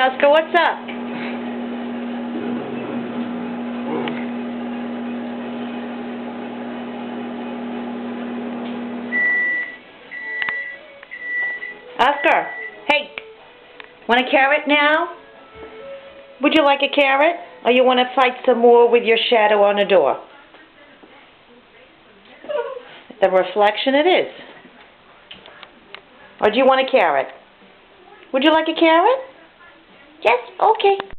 Oscar, what's up? Oscar, hey, want a carrot now? Would you like a carrot? Or you want to fight some more with your shadow on the door? The reflection it is. Or do you want a carrot? Would you like a carrot? Yes? Okay.